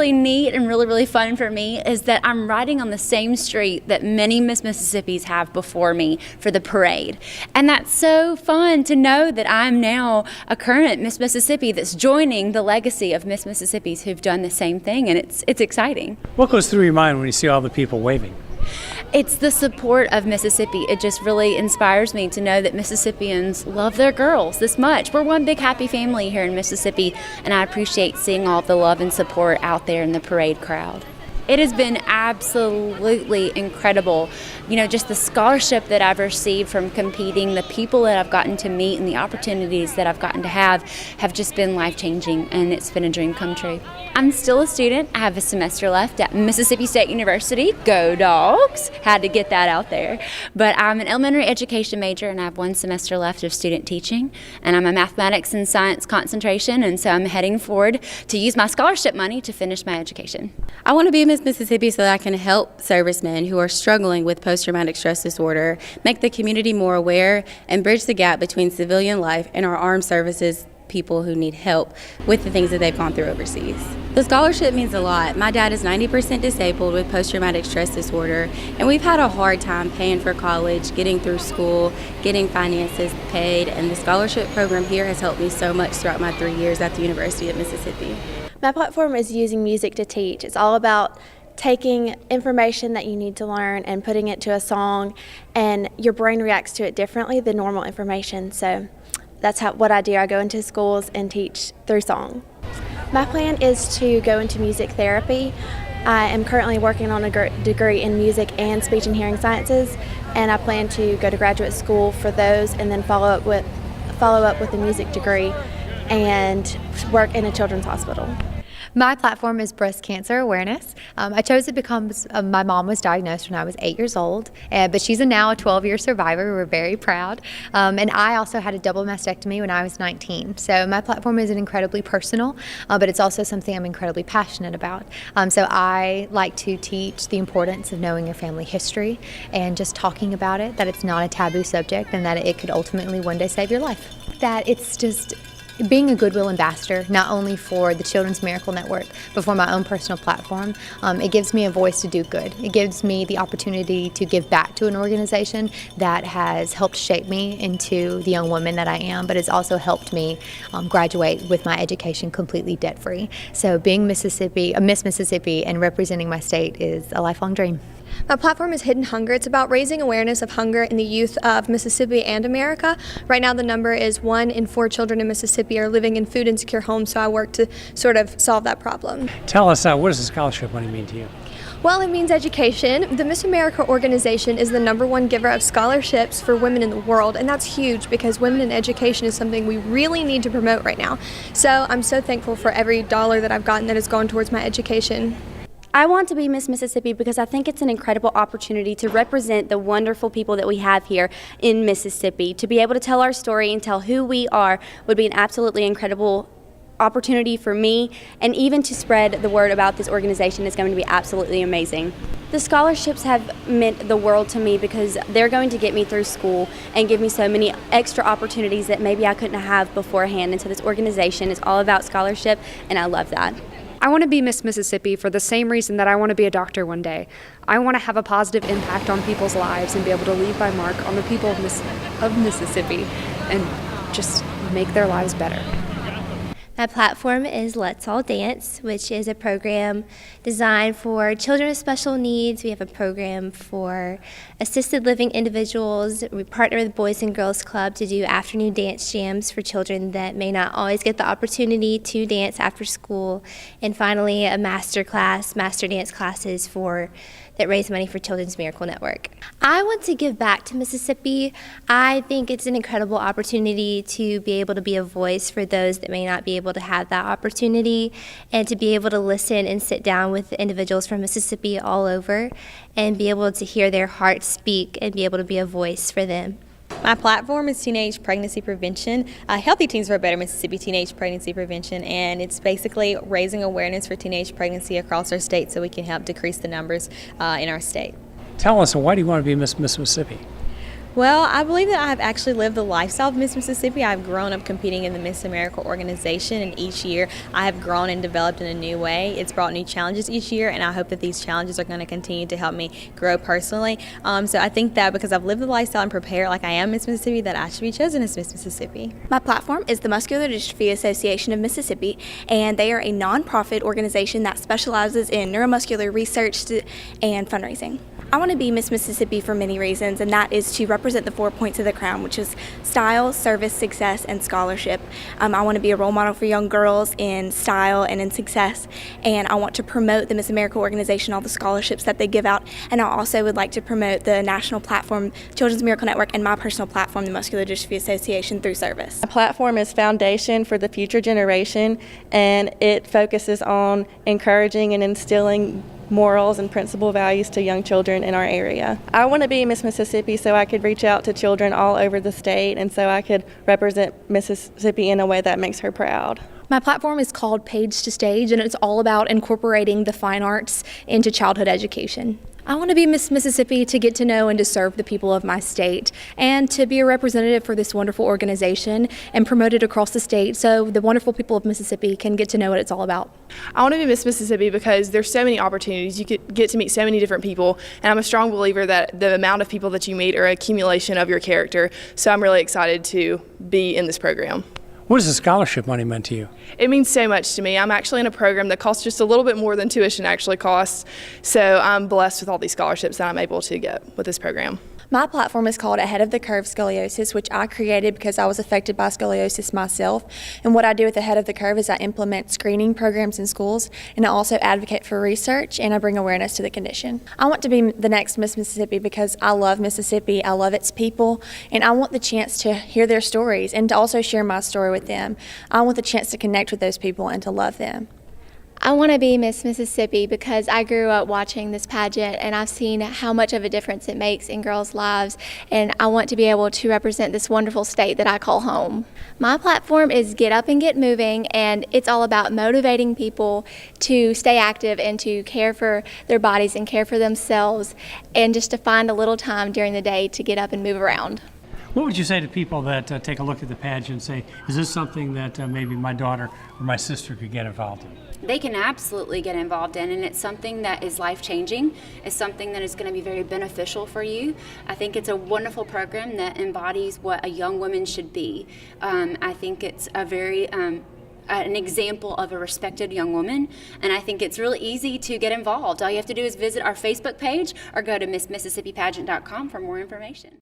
really neat and really fun for me is that I'm riding on the same street that many Miss Mississippis have before me for the parade. And that's so fun to know that I'm now a current Miss Mississippi that's joining the legacy of Miss Mississippis who've done the same thing, and it's exciting. What goes through your mind when you see all the people waving? It's the support of Mississippi. It just really inspires me to know that Mississippians love their girls this much. We're one big happy family here in Mississippi, and I appreciate seeing all the love and support out there in the parade crowd. It has been absolutely incredible. You know, just the scholarship that I've received from competing, the people that I've gotten to meet, and the opportunities that I've gotten to have just been life-changing, and it's been a dream come true. I'm still a student. I have a semester left at Mississippi State University. Go Dogs! Had to get that out there. But I'm an elementary education major, and I have one semester left of student teaching, and I'm a mathematics and science concentration, and so I'm heading forward to use my scholarship money to finish my education. I want to be Miss Mississippi so that I can help servicemen who are struggling with post-traumatic stress disorder, make the community more aware, and bridge the gap between civilian life and our armed services people who need help with the things that they've gone through overseas. The scholarship means a lot. My dad is 90% disabled with post-traumatic stress disorder, and we've had a hard time paying for college, getting through school, getting finances paid, and the scholarship program here has helped me so much throughout my 3 years at the University of Mississippi. My platform is using music to teach. It's all about taking information that you need to learn and putting it to a song, and your brain reacts to it differently than normal information. So that's what I do. I go into schools and teach through song. My plan is to go into music therapy. I am currently working on a degree in music and speech and hearing sciences, and I plan to go to graduate school for those and then follow up with a music degree and work in a children's hospital. My platform is breast cancer awareness. I chose it because my mom was diagnosed when I was 8 years old, but she's now a 12-year survivor. We're very proud. And I also had a double mastectomy when I was 19. So my platform is incredibly personal, but it's also something I'm incredibly passionate about. So I like to teach the importance of knowing your family history and just talking about it, that it's not a taboo subject and that it could ultimately one day save your life. That it's just being a goodwill ambassador, not only for the Children's Miracle Network, but for my own personal platform. It gives me a voice to do good. It gives me the opportunity to give back to an organization that has helped shape me into the young woman that I am, but has also helped me graduate with my education completely debt-free. So being Miss Mississippi and representing my state is a lifelong dream. My platform is Hidden Hunger. It's about raising awareness of hunger in the youth of Mississippi and America. Right now the number is 1 in 4 children in Mississippi are living in food insecure homes, so I work to sort of solve that problem. Tell us, what does the scholarship money mean to you? Well, it means education. The Miss America organization is the #1 giver of scholarships for women in the world, and that's huge because women in education is something we really need to promote right now. So I'm so thankful for every dollar that I've gotten that has gone towards my education. I want to be Miss Mississippi because I think it's an incredible opportunity to represent the wonderful people that we have here in Mississippi. To be able to tell our story and tell who we are would be an absolutely incredible opportunity for me, and even to spread the word about this organization is going to be absolutely amazing. The scholarships have meant the world to me because they're going to get me through school and give me so many extra opportunities that maybe I couldn't have beforehand. And so this organization is all about scholarship, and I love that. I want to be Miss Mississippi for the same reason that I want to be a doctor one day. I want to have a positive impact on people's lives and be able to leave my mark on the people of Mississippi and just make their lives better. My platform is Let's All Dance, which is a program designed for children with special needs. We have a program for assisted living individuals. We partner with Boys and Girls Club to do afternoon dance jams for children that may not always get the opportunity to dance after school. And finally, a master dance classes that raise money for Children's Miracle Network. I want to give back to Mississippi. I think it's an incredible opportunity to be able to be a voice for those that may not be able to have that opportunity, and to be able to listen and sit down with individuals from Mississippi all over and be able to hear their hearts speak and be able to be a voice for them. My platform is Teenage Pregnancy Prevention, Healthy Teens for a Better Mississippi Teenage Pregnancy Prevention, and it's basically raising awareness for teenage pregnancy across our state so we can help decrease the numbers in our state. Tell us, why do you want to be Miss Mississippi? Well, I believe that I have actually lived the lifestyle of Miss Mississippi. I've grown up competing in the Miss America organization, and each year I have grown and developed in a new way. It's brought new challenges each year, and I hope that these challenges are going to continue to help me grow personally. So I think that because I've lived the lifestyle and prepared like I am Miss Mississippi, that I should be chosen as Miss Mississippi. My platform is the Muscular Dystrophy Association of Mississippi, and they are a nonprofit organization that specializes in neuromuscular research and fundraising. I want to be Miss Mississippi for many reasons, and that is to represent the 4 points of the crown, which is style, service, success, and scholarship. I want to be a role model for young girls in style and in success, and I want to promote the Miss America organization, all the scholarships that they give out, and I also would like to promote the national platform, Children's Miracle Network, and my personal platform, the Muscular Dystrophy Association, through service. My platform is Foundation for the Future Generation, and it focuses on encouraging and instilling morals and principal values to young children in our area. I want to be Miss Mississippi so I could reach out to children all over the state and so I could represent Mississippi in a way that makes her proud. My platform is called Page to Stage, and it's all about incorporating the fine arts into childhood education. I want to be Miss Mississippi to get to know and to serve the people of my state and to be a representative for this wonderful organization and promote it across the state so the wonderful people of Mississippi can get to know what it's all about. I want to be Miss Mississippi because there's so many opportunities. You could get to meet so many different people, and I'm a strong believer that the amount of people that you meet are an accumulation of your character, so I'm really excited to be in this program. What has the scholarship money meant to you? It means so much to me. I'm actually in a program that costs just a little bit more than tuition actually costs, so I'm blessed with all these scholarships that I'm able to get with this program. My platform is called Ahead of the Curve Scoliosis, which I created because I was affected by scoliosis myself. And what I do with Ahead of the Curve is I implement screening programs in schools, and I also advocate for research, and I bring awareness to the condition. I want to be the next Miss Mississippi because I love Mississippi, I love its people, and I want the chance to hear their stories and to also share my story with them. I want the chance to connect with those people and to love them. I want to be Miss Mississippi because I grew up watching this pageant and I've seen how much of a difference it makes in girls' lives, and I want to be able to represent this wonderful state that I call home. My platform is Get Up and Get Moving, and it's all about motivating people to stay active and to care for their bodies and care for themselves, and just to find a little time during the day to get up and move around. What would you say to people that take a look at the pageant and say, is this something that maybe my daughter or my sister could get involved in? They can absolutely get involved in, and it's something that is life-changing. It's something that is going to be very beneficial for you. I think it's a wonderful program that embodies what a young woman should be. I think it's a very an example of a respected young woman, and I think it's really easy to get involved. All you have to do is visit our Facebook page or go to MissMississippiPageant.com for more information.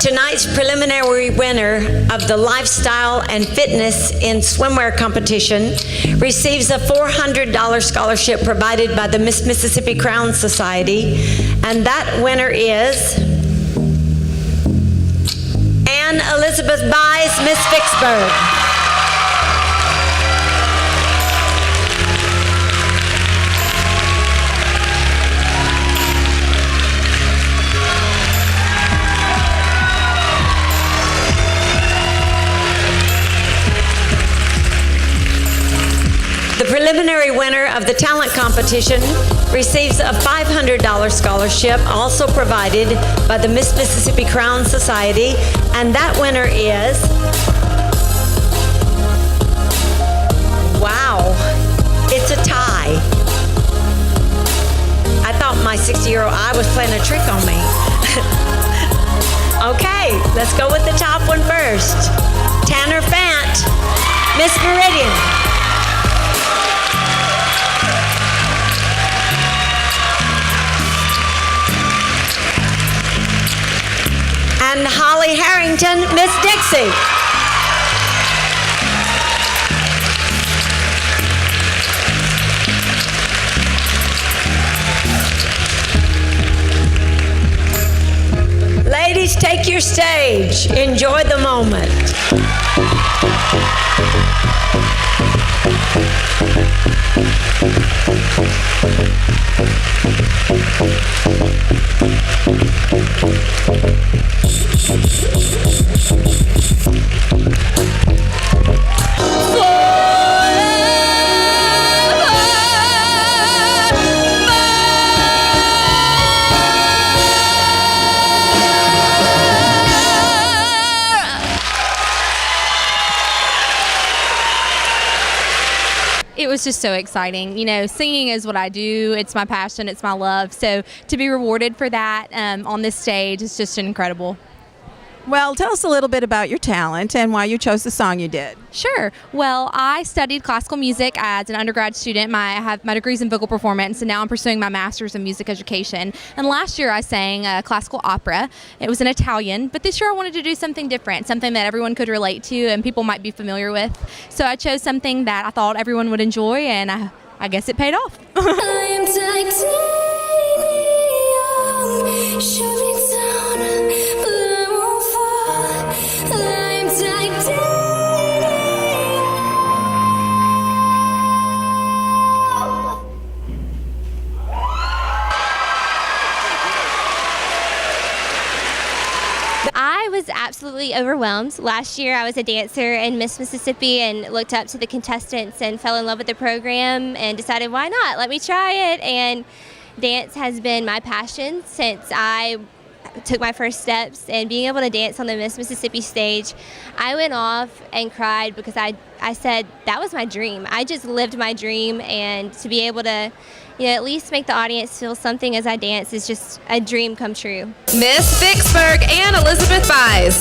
Tonight's preliminary winner of the Lifestyle and Fitness in Swimwear competition receives a $400 scholarship provided by the Miss Mississippi Crown Society, and that winner is Ann Elizabeth Buys, Miss Vicksburg. The preliminary winner of the talent competition receives a $500 scholarship also provided by the Miss Mississippi Crown Society, and that winner is, wow, it's a tie. I thought my 60-year-old eye was playing a trick on me. Okay, let's go with the top one first. Tanner Fant, Miss Meridian. And Holly Harrington, Miss Dixie. Ladies, take your stage. Enjoy the moment. was just so exciting. You know, singing is what I do. It's my passion. It's my love. So to be rewarded for that on this stage is just incredible. Well, tell us a little bit about your talent and why you chose the song you did. Sure. Well, I studied classical music as an undergrad student. I have my degrees in vocal performance, and now I'm pursuing my master's in music education. And last year I sang classical opera. It was in Italian, but this year I wanted to do something different, something that everyone could relate to and people might be familiar with. So I chose something that I thought everyone would enjoy, and I guess it paid off. I was absolutely overwhelmed. Last year I was a dancer in Miss Mississippi and looked up to the contestants and fell in love with the program and decided, why not? Let me try it. And dance has been my passion since I took my first steps, and being able to dance on the Miss Mississippi stage, I went off and cried because I said that was my dream. I just lived my dream, and to be able to, you know, at least make the audience feel something as I dance is just a dream come true. Miss Vicksburg and Elizabeth Buys.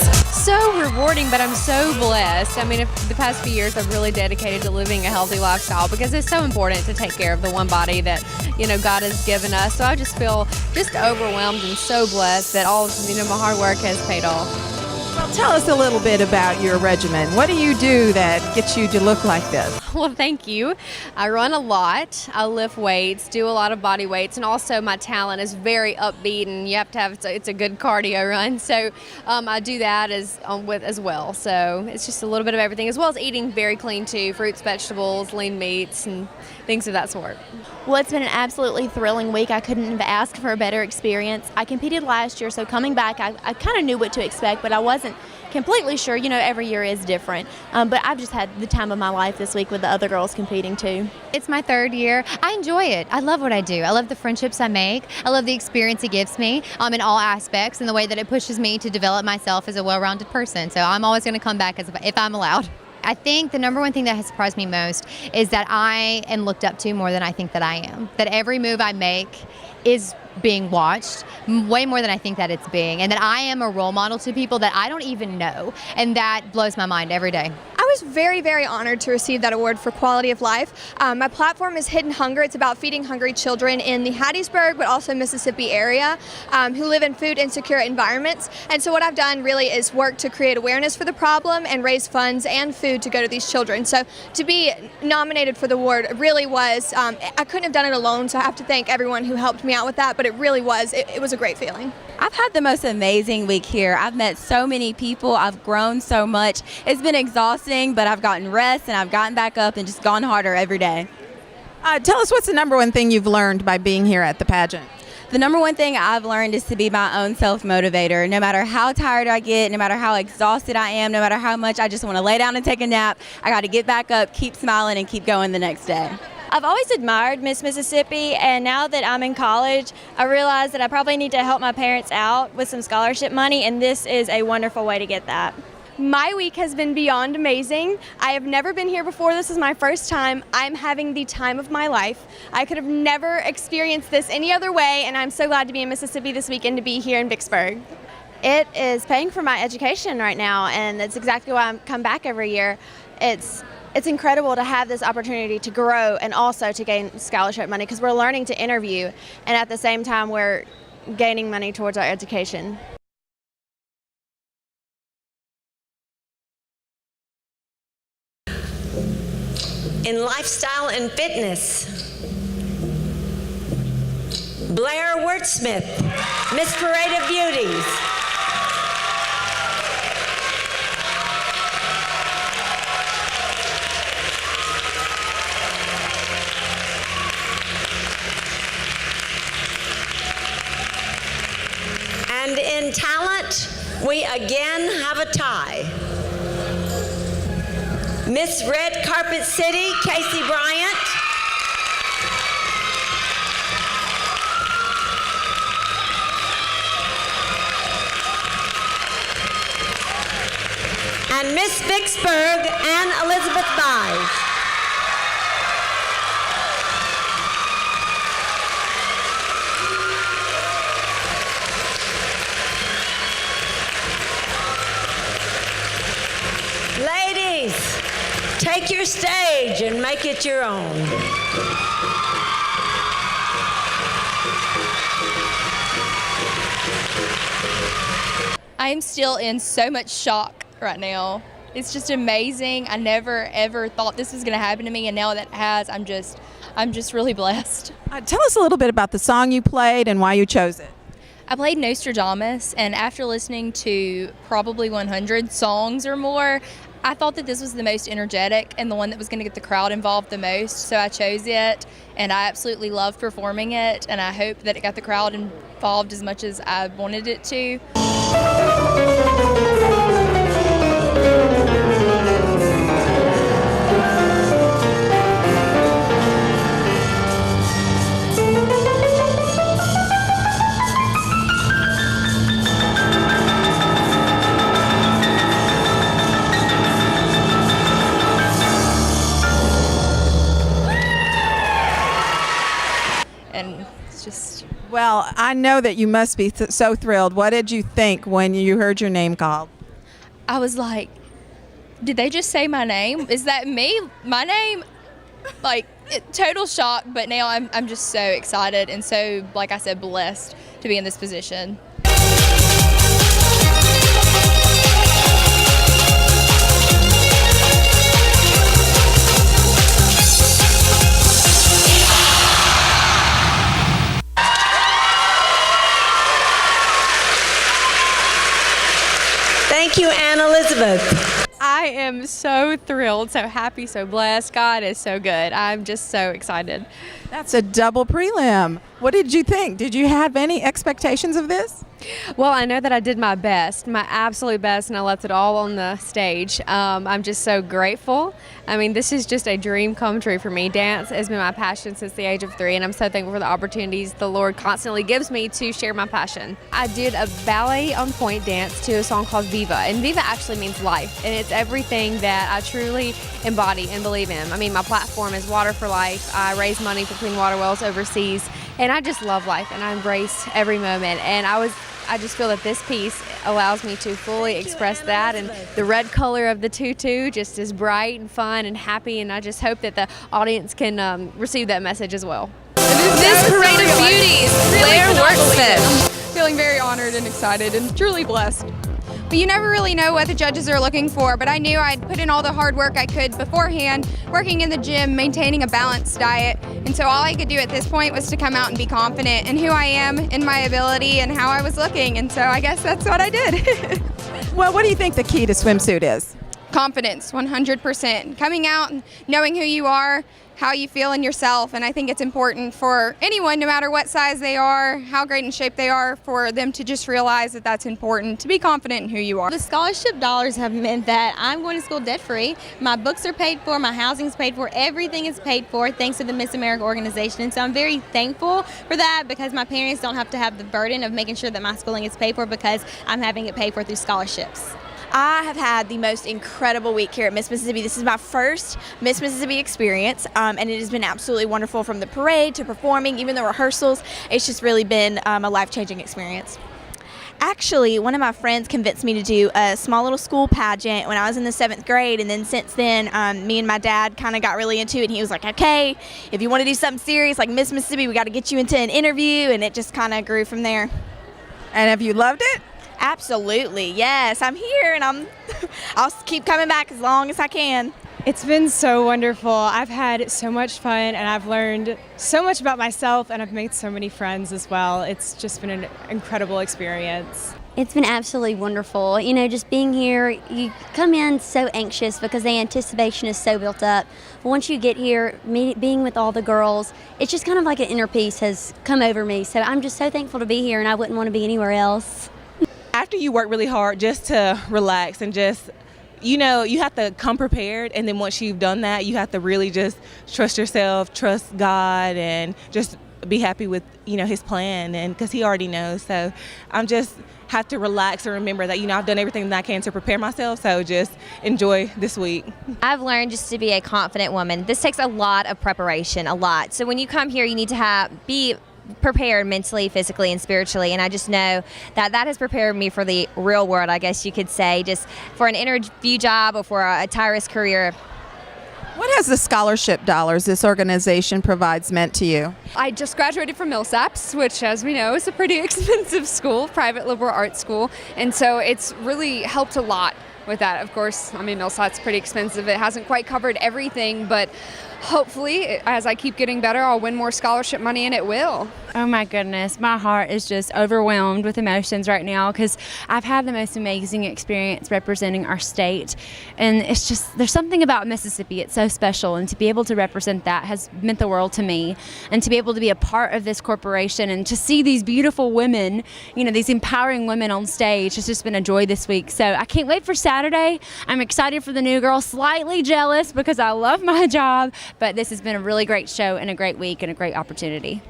So rewarding, but I'm so blessed. I mean, the past few years I've really dedicated to living a healthy lifestyle because it's so important to take care of the one body that, you know, God has given us. So I just feel just overwhelmed and so blessed that all, you know, my hard work has paid off. Well, tell us a little bit about your regimen. What do you do that gets you to look like this? Well, thank you. I run a lot. I lift weights, do a lot of body weights, and also my talent is very upbeat, and you have to have it's a good cardio run. So I do that as well. So it's just a little bit of everything, as well as eating very clean too: fruits, vegetables, lean meats, and things of that sort. Well, it's been an absolutely thrilling week. I couldn't have asked for a better experience. I competed last year, so coming back, I kind of knew what to expect, but I wasn't completely sure. You know, every year is different. But I've just had the time of my life this week with the other girls competing too. It's my third year. I enjoy it. I love what I do. I love the friendships I make. I love the experience it gives me in all aspects, and the way that it pushes me to develop myself as a well-rounded person. So I'm always going to come back if I'm allowed. I think the number one thing that has surprised me most is that I am looked up to more than I think that I am. That every move I make is being watched way more than I think that it's being, and that I am a role model to people that I don't even know, and that blows my mind every day. I was very, very honored to receive that award for quality of life. My platform is Hidden Hunger. It's about feeding hungry children in the Hattiesburg but also Mississippi area who live in food insecure environments. And so what I've done really is work to create awareness for the problem and raise funds and food to go to these children. So to be nominated for the award really was, I couldn't have done it alone, so I have to thank everyone who helped me out with that, but it really was, it was a great feeling. I've had the most amazing week here. I've met so many people. I've grown so much. It's been exhausting, but I've gotten rest and I've gotten back up and just gone harder every day. Tell us, what's the number one thing you've learned by being here at the pageant? The number one thing I've learned is to be my own self-motivator. No matter how tired I get, no matter how exhausted I am, no matter how much I just want to lay down and take a nap, I got to get back up, keep smiling, and keep going the next day. I've always admired Miss Mississippi, and now that I'm in college, I realize that I probably need to help my parents out with some scholarship money, and this is a wonderful way to get that. My week has been beyond amazing. I have never been here before. This is my first time. I'm having the time of my life. I could have never experienced this any other way, and I'm so glad to be in Mississippi this weekend, to be here in Vicksburg. It is paying for my education right now, and that's exactly why I come back every year. It's incredible to have this opportunity to grow and also to gain scholarship money, because we're learning to interview, and at the same time we're gaining money towards our education. In lifestyle and fitness, Blair Wertsmith, Miss Parade of Beauties. And in talent, we again have a tie. Miss Red Carpet City, Casey Bryant. And Miss Vicksburg and Elizabeth Buys. Take your stage and make it your own. I am still in so much shock right now. It's just amazing. I never ever thought this was going to happen to me, and now that it has, I'm just really blessed. Tell us a little bit about the song you played and why you chose it. I played Nostradamus, and after listening to probably 100 songs or more, I thought that this was the most energetic and the one that was going to get the crowd involved the most, so I chose it, and I absolutely loved performing it, and I hope that it got the crowd involved as much as I wanted it to. And it's just... Well, I know that you must be so thrilled. What did you think when you heard your name called? I was like, did they just say my name? Is that me? My name? Like, total shock, but now I'm just so excited and so, like I said, blessed to be in this position. Thank you, Ann Elizabeth. I am so thrilled, so happy, so blessed. God is so good. I'm just so excited. That's a double prelim. What did you think? Did you have any expectations of this? Well, I know that I did my best, my absolute best, and I left it all on the stage. I'm just so grateful. I mean, this is just a dream come true for me. Dance has been my passion since the age of 3, and I'm so thankful for the opportunities the Lord constantly gives me to share my passion. I did a ballet on point dance to a song called Viva, and Viva actually means life, and it's everything that I truly embody and believe in. I mean, my platform is Water for Life. I raise money for clean water wells overseas, and I just love life, and I embrace every moment, and I just feel that this piece allows me to fully express that, and the red color of the tutu just is bright and fun and happy, and I just hope that the audience can receive that message as well. Miss Parade of Beauties, Blair Worksmith. Feeling very honored and excited and truly blessed. But you never really know what the judges are looking for, but I knew I'd put in all the hard work I could beforehand, working in the gym, maintaining a balanced diet, and so all I could do at this point was to come out and be confident in who I am, in my ability, and how I was looking, and so I guess that's what I did. Well, what do you think the key to swimsuit is? Confidence, 100%. Coming out and knowing who you are, how you feel in yourself, and I think it's important for anyone, no matter what size they are, how great in shape they are, for them to just realize that that's important, to be confident in who you are. The scholarship dollars have meant that I'm going to school debt-free. My books are paid for, my housing is paid for, everything is paid for thanks to the Miss America organization, and so I'm very thankful for that because my parents don't have to have the burden of making sure that my schooling is paid for because I'm having it paid for through scholarships. I have had the most incredible week here at Miss Mississippi. This is my first Miss Mississippi experience, and it has been absolutely wonderful from the parade to performing, even the rehearsals. It's just really been a life-changing experience. Actually, one of my friends convinced me to do a small little school pageant when I was in the 7th grade, and then since then, me and my dad kind of got really into it, and he was like, okay, if you want to do something serious like Miss Mississippi, we got to get you into an interview, and it just kind of grew from there. And have you loved it? Absolutely, yes. I'm here, and I'll keep coming back as long as I can. It's been so wonderful. I've had so much fun, and I've learned so much about myself, and I've made so many friends as well. It's just been an incredible experience. It's been absolutely wonderful. You know, just being here, you come in so anxious because the anticipation is so built up. But once you get here, being with all the girls, it's just kind of like an inner peace has come over me. So I'm just so thankful to be here, and I wouldn't want to be anywhere else. After you work really hard just to relax and just, you know, you have to come prepared, and then once you've done that, you have to really just trust yourself, trust God, and just be happy with, you know, his plan, and because he already knows. So I'm just have to relax and remember that, you know, I've done everything that I can to prepare myself, so just enjoy this week. I've learned just to be a confident woman. This takes a lot of preparation, a lot. So when you come here, you need to be prepared mentally, physically, and spiritually, and I just know that has prepared me for the real world, I guess you could say, just for an interview job or for a tireless career. What has the scholarship dollars this organization provides meant to you? I just graduated from Millsaps, which, as we know, is a pretty expensive school, private liberal arts school, and so it's really helped a lot with that. Of course, I mean, Millsaps is pretty expensive. It hasn't quite covered everything, but hopefully, as I keep getting better, I'll win more scholarship money, and it will. Oh my goodness, my heart is just overwhelmed with emotions right now because I've had the most amazing experience representing our state, and it's just, there's something about Mississippi, it's so special, and to be able to represent that has meant the world to me, and to be able to be a part of this corporation and to see these beautiful women, you know, these empowering women on stage has just been a joy this week. So I can't wait for Saturday. I'm excited for the new girl, slightly jealous because I love my job, but this has been a really great show and a great week and a great opportunity.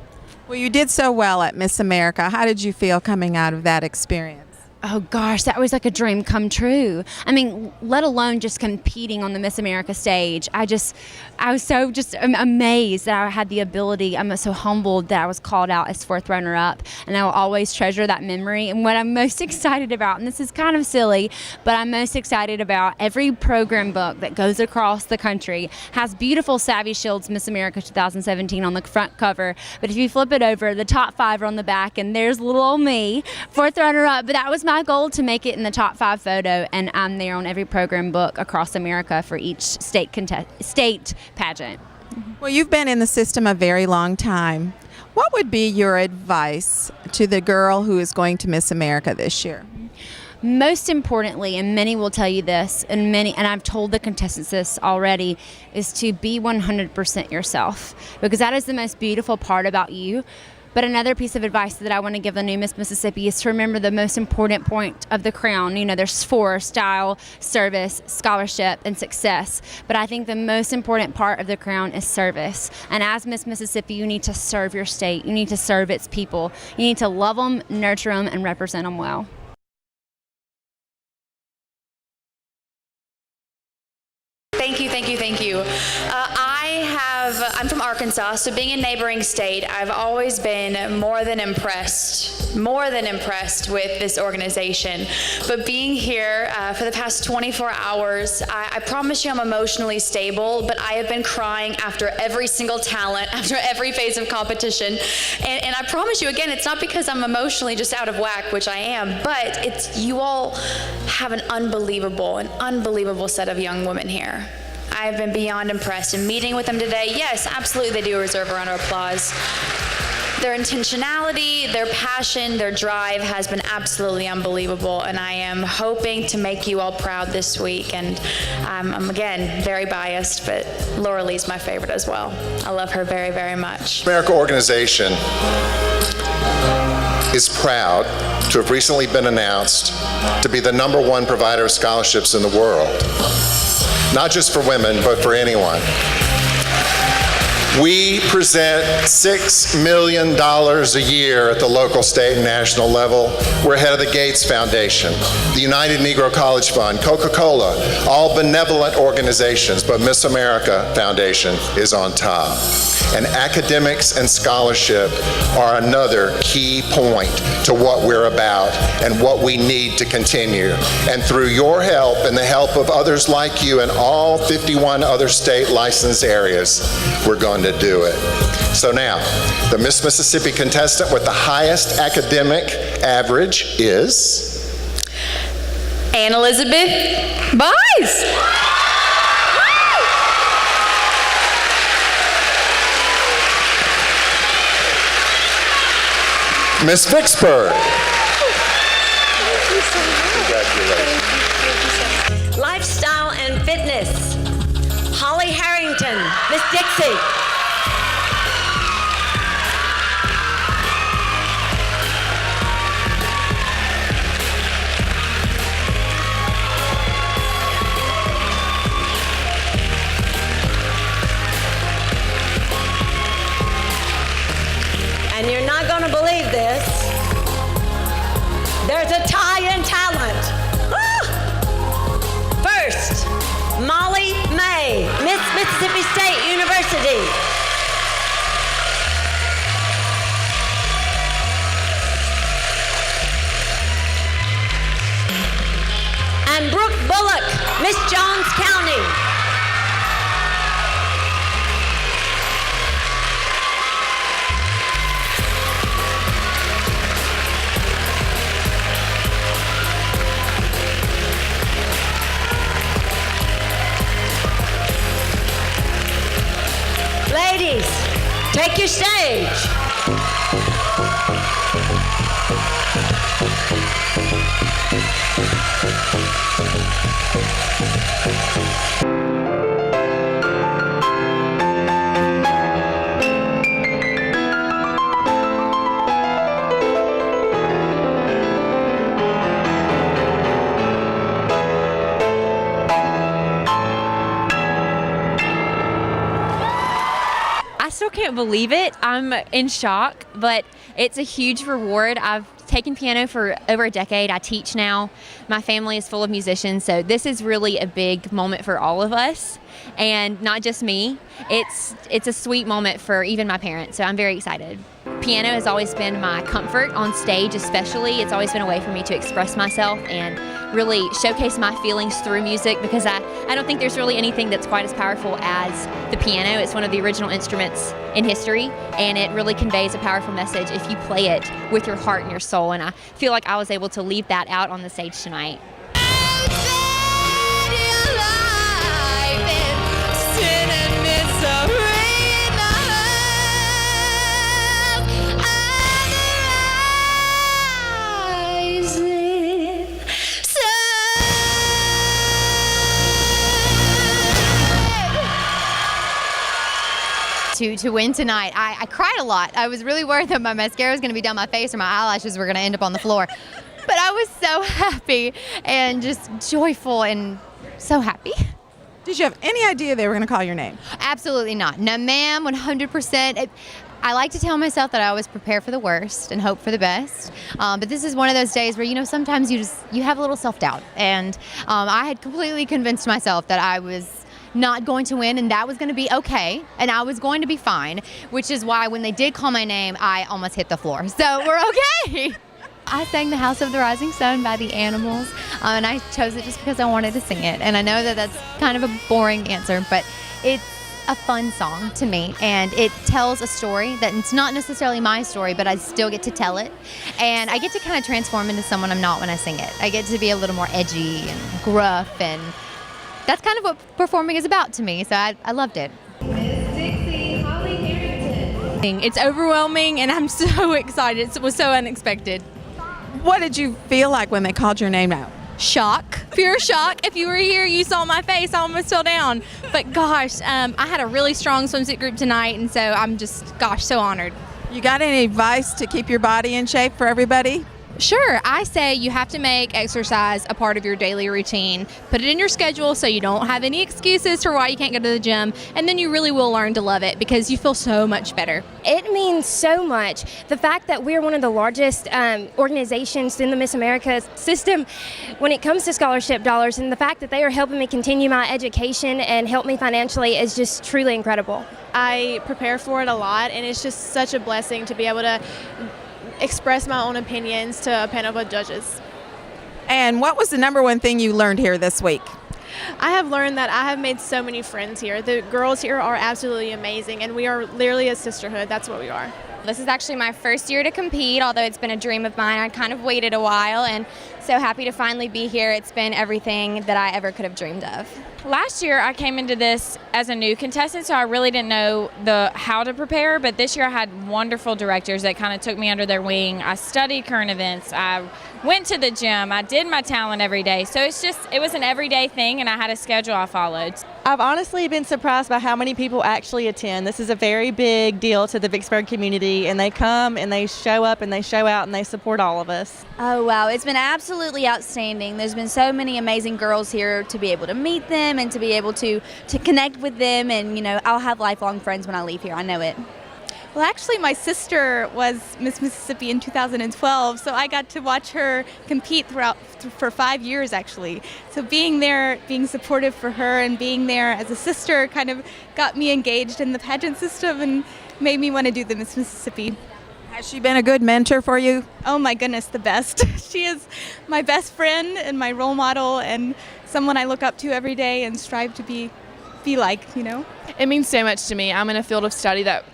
Well, you did so well at Miss America. How did you feel coming out of that experience? Oh gosh, that was like a dream come true. I mean, let alone just competing on the Miss America stage. I was so just amazed that I had the ability. I'm so humbled that I was called out as 4th runner-up, and I will always treasure that memory. And what I'm most excited about, and this is kind of silly, but I'm most excited about every program book that goes across the country has beautiful Savvy Shields Miss America 2017 on the front cover. But if you flip it over, the top 5 are on the back, and there's little old me, 4th runner-up. But that was my goal, to make it in the top 5 photo, and I'm there on every program book across America for each state pageant. Well, you've been in the system a very long time. What would be your advice to the girl who is going to Miss America this year? Most importantly, and many will tell you this, and I've told the contestants this already, is to be 100% yourself, because that is the most beautiful part about you. But another piece of advice that I want to give the new Miss Mississippi is to remember the most important point of the crown. You know, there's 4: style, service, scholarship, and success. But I think the most important part of the crown is service. And as Miss Mississippi, you need to serve your state. You need to serve its people. You need to love them, nurture them, and represent them well. Thank you. I'm from Arkansas, so being a neighboring state, I've always been more than impressed with this organization. But being here for the past 24 hours, I promise you I'm emotionally stable, but I have been crying after every single talent, after every phase of competition. And I promise you, again, it's not because I'm emotionally just out of whack, which I am, but you all have an unbelievable set of young women here. I've been beyond impressed. In meeting with them today, yes, absolutely they do deserve a round of applause. Their intentionality, their passion, their drive has been absolutely unbelievable, and I am hoping to make you all proud this week. And I'm again very biased, but Laura Lee's my favorite as well. I love her very, very much. America organization is proud to have recently been announced to be the #1 provider of scholarships in the world. Not just for women, but for anyone. We present $6 million a year at the local, state, and national level. We're ahead of the Gates Foundation, the United Negro College Fund, Coca-Cola, all benevolent organizations, but Miss America Foundation is on top. And academics and scholarship are another key point to what we're about and what we need to continue. And through your help and the help of others like you in all 51 other state licensed areas, we're going to do it. So now, the Miss Mississippi contestant with the highest academic average is Ann Elizabeth Buys. Miss Vicksburg. Lifestyle and fitness, Holly Harrington, Miss Dixie. And you're not going to believe this. There's a tie in talent. First, Molly May, Miss Mississippi State University. And Brooke Bullock, Miss Jones County. take your stage. I still can't believe it. I'm in shock, but it's a huge reward. I've taken piano for over a decade. I teach now. My family is full of musicians, so this is really a big moment for all of us, and not just me. It's a sweet moment for even my parents, so I'm very excited. Piano has always been my comfort on stage, especially. It's always been a way for me to express myself and really showcase my feelings through music, because I don't think there's really anything that's quite as powerful as the piano. It's one of the original instruments in history, and it really conveys a powerful message if you play it with your heart and your soul, and I feel like I was able to leave that out on the stage tonight. To win tonight. I cried a lot. I was really worried that my mascara was going to be down my face or my eyelashes were going to end up on the floor. But I was so happy and just joyful and so happy. Did you have any idea they were going to call your name? Absolutely not. No, ma'am, 100%. I like to tell myself that I always prepare for the worst and hope for the best. But this is one of those days where, sometimes you have a little self-doubt. And I had completely convinced myself that I was not going to win, and that was going to be okay, and I was going to be fine, which is why when they did call my name, I almost hit the floor. So we're okay. I sang The House of the Rising Sun by the Animals, and I chose it just because I wanted to sing it. And I know that that's kind of a boring answer, but it's a fun song to me, and it tells a story that it's not necessarily my story, but I still get to tell it, and I get to kind of transform into someone I'm not when I sing it. I get to be a little more edgy and gruff, and that's kind of what performing is about to me, so I loved it. It's overwhelming, and I'm so excited. It was so unexpected. What did you feel like when they called your name out? Shock. Pure shock. If you were here, you saw my face. I almost fell down. But gosh, I had a really strong swimsuit group tonight, and so I'm just, so honored. You got any advice to keep your body in shape for everybody? Sure. I say you have to make exercise a part of your daily routine. Put it in your schedule so you don't have any excuses for why you can't go to the gym, and then you really will learn to love it because you feel so much better. It means so much. The fact that we're one of the largest organizations in the Miss America system when it comes to scholarship dollars, and the fact that they are helping me continue my education and help me financially is just truly incredible. I prepare for it a lot, and it's just such a blessing to be able to express my own opinions to a panel of judges. And what was the number one thing you learned here this week? I have learned that I have made so many friends here. The girls here are absolutely amazing, and we are literally a sisterhood. That's what we are. This is actually my first year to compete, although it's been a dream of mine. I kind of waited a while, and so happy to finally be here. It's been everything that I ever could have dreamed of. Last year I came into this as a new contestant, so I really didn't know how to prepare, but this year I had wonderful directors that kind of took me under their wing. I studied current events, I went to the gym, I did my talent every day, so it was an everyday thing, and I had a schedule I followed. I've honestly been surprised by how many people actually attend. This is a very big deal to the Vicksburg community, and they come and they show up and they show out and they support all of us. Oh wow, it's been absolutely outstanding. There's been so many amazing girls here to be able to meet them and to be able to connect with them, and I'll have lifelong friends when I leave here. I know it. Well, actually, my sister was Miss Mississippi in 2012, so I got to watch her compete for 5 years, actually. So being there, being supportive for her, and being there as a sister kind of got me engaged in the pageant system and made me want to do the Miss Mississippi. Has she been a good mentor for you? Oh my goodness, the best. She is my best friend and my role model, and someone I look up to every day and strive to be like, It means so much to me. I'm in a field of study that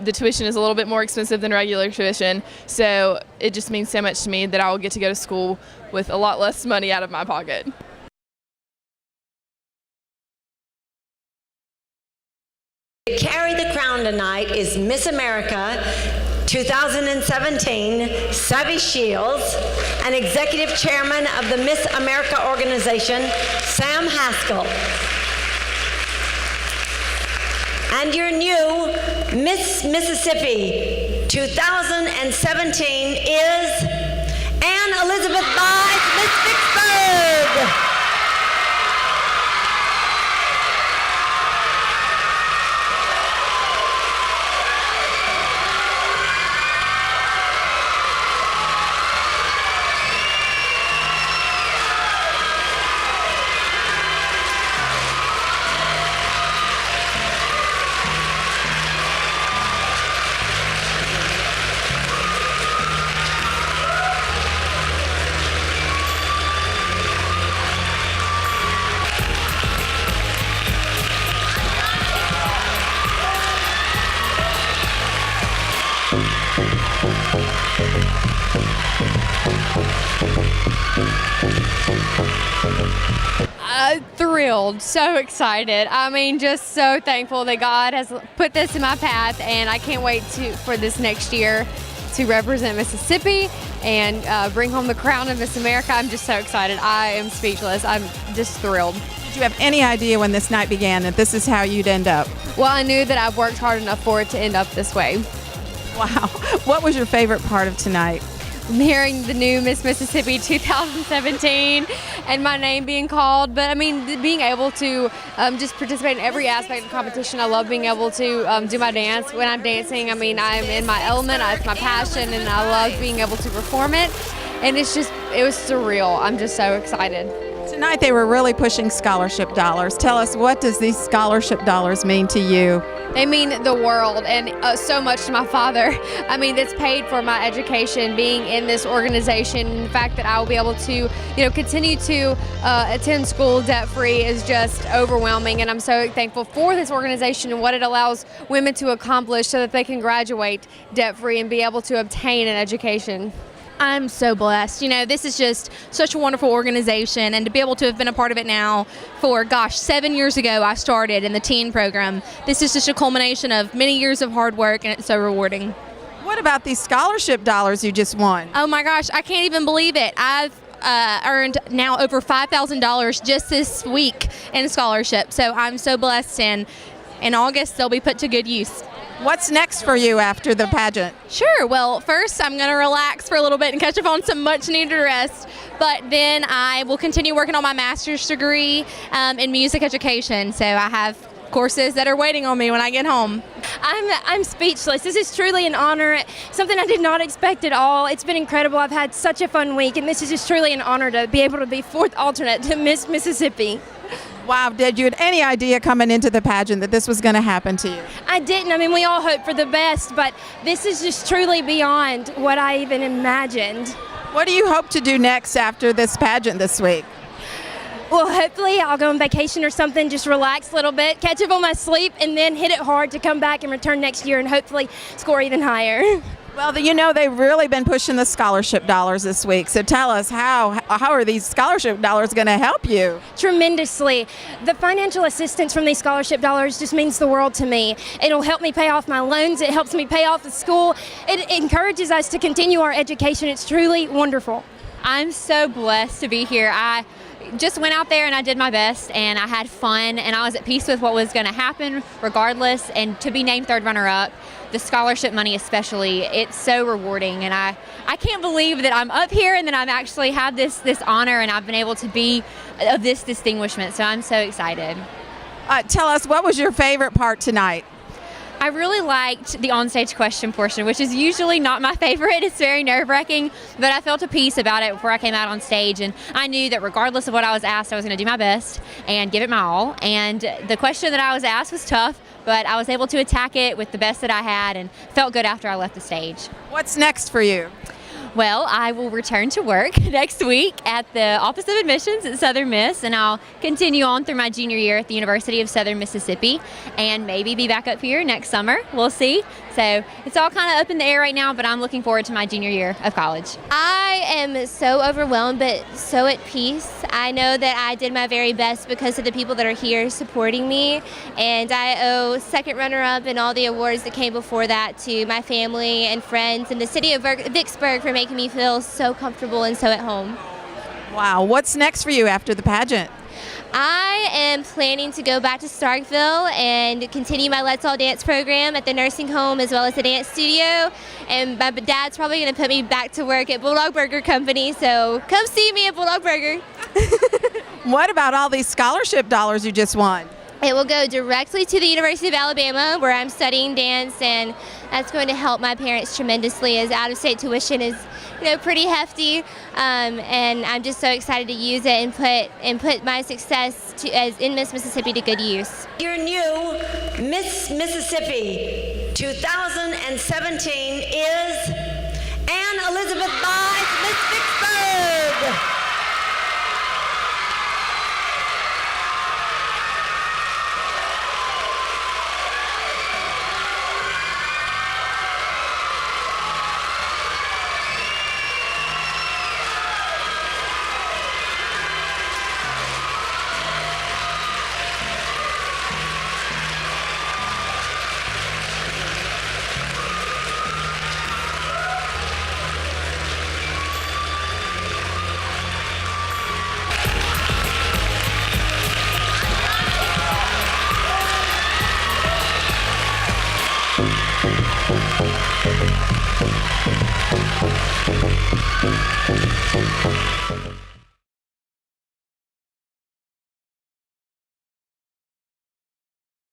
the tuition is a little bit more expensive than regular tuition, so it just means so much to me that I will get to go to school with a lot less money out of my pocket. To carry the crown tonight is Miss America 2017, Savvy Shields, and Executive Chairman of the Miss America organization, Sam Haskell. And your new Miss Mississippi 2017 is Ann Elizabeth Bice, Miss Vicksburg. Thrilled, so excited. I mean, just so thankful that God has put this in my path, and I can't wait for this next year to represent Mississippi and bring home the crown of Miss America. I'm just so excited. I am speechless. I'm just thrilled. Did you have any idea when this night began that this is how you'd end up? Well, I knew that I've worked hard enough for it to end up this way. Wow. What was your favorite part of tonight? I'm hearing the new Miss Mississippi 2017 and my name being called. But I mean, being able to just participate in every aspect of the competition. I love being able to do my dance. When I'm dancing, I mean, I'm in my element. It's my passion, and I love being able to perform it. And it was surreal. I'm just so excited. Tonight they were really pushing scholarship dollars. Tell us, what does these scholarship dollars mean to you? They mean the world, and so much to my father. I mean, it's paid for my education, being in this organization. The fact that I will be able to, continue to attend school debt-free is just overwhelming. And I'm so thankful for this organization and what it allows women to accomplish so that they can graduate debt-free and be able to obtain an education. I'm so blessed. This is just such a wonderful organization, and to be able to have been a part of it now for, 7 years ago I started in the teen program. This is just a culmination of many years of hard work, and it's so rewarding. What about these scholarship dollars you just won? Oh my gosh, I can't even believe it. I've earned now over $5,000 just this week in scholarship, so I'm so blessed, and in August they'll be put to good use. What's next for you after the pageant? Sure. Well, first I'm going to relax for a little bit and catch up on some much needed rest. But then I will continue working on my master's degree in music education. So I have courses that are waiting on me when I get home. I'm speechless. This is truly an honor, something I did not expect at all. It's been incredible. I've had such a fun week, and this is just truly an honor to be able to be fourth alternate to Miss Mississippi. Wow, did you have any idea coming into the pageant that this was going to happen to you? I didn't. I mean, we all hope for the best, but this is just truly beyond what I even imagined. What do you hope to do next after this pageant this week? Well, hopefully I'll go on vacation or something, just relax a little bit, catch up on my sleep, and then hit it hard to come back and return next year and hopefully score even higher. Well, they've really been pushing the scholarship dollars this week. So tell us, how are these scholarship dollars going to help you? Tremendously. The financial assistance from these scholarship dollars just means the world to me. It'll help me pay off my loans. It helps me pay off the school. It encourages us to continue our education. It's truly wonderful. I'm so blessed to be here. I just went out there and I did my best, and I had fun, and I was at peace with what was going to happen regardless. And to be named third runner-up, the scholarship money especially, it's so rewarding. And I can't believe that I'm up here and that I've actually had this honor, and I've been able to be of this distinguishment. So I'm so excited. Tell us, what was your favorite part tonight? I really liked the onstage question portion, which is usually not my favorite. It's very nerve-wracking, but I felt at peace about it before I came out on stage, and I knew that regardless of what I was asked, I was going to do my best and give it my all. And the question that I was asked was tough, but I was able to attack it with the best that I had and felt good after I left the stage. What's next for you? Well, I will return to work next week at the Office of Admissions at Southern Miss, and I'll continue on through my junior year at the University of Southern Mississippi, and maybe be back up here next summer. We'll see. So it's all kind of up in the air right now, but I'm looking forward to my junior year of college. I am so overwhelmed, but so at peace. I know that I did my very best because of the people that are here supporting me, and I owe second runner-up and all the awards that came before that to my family and friends and the city of Vicksburg for making me feel so comfortable and so at home. Wow. What's next for you after the pageant? I am planning to go back to Starkville and continue my Let's All Dance program at the nursing home as well as the dance studio. And my dad's probably going to put me back to work at Bulldog Burger Company, so come see me at Bulldog Burger. What about all these scholarship dollars you just won? It will go directly to the University of Alabama, where I'm studying dance, and that's going to help my parents tremendously, as out-of-state tuition is, pretty hefty. And I'm just so excited to use it and put my success as in Miss Mississippi to good use. Your new Miss Mississippi 2017 is Ann Elizabeth Byes, Miss Vicksburg.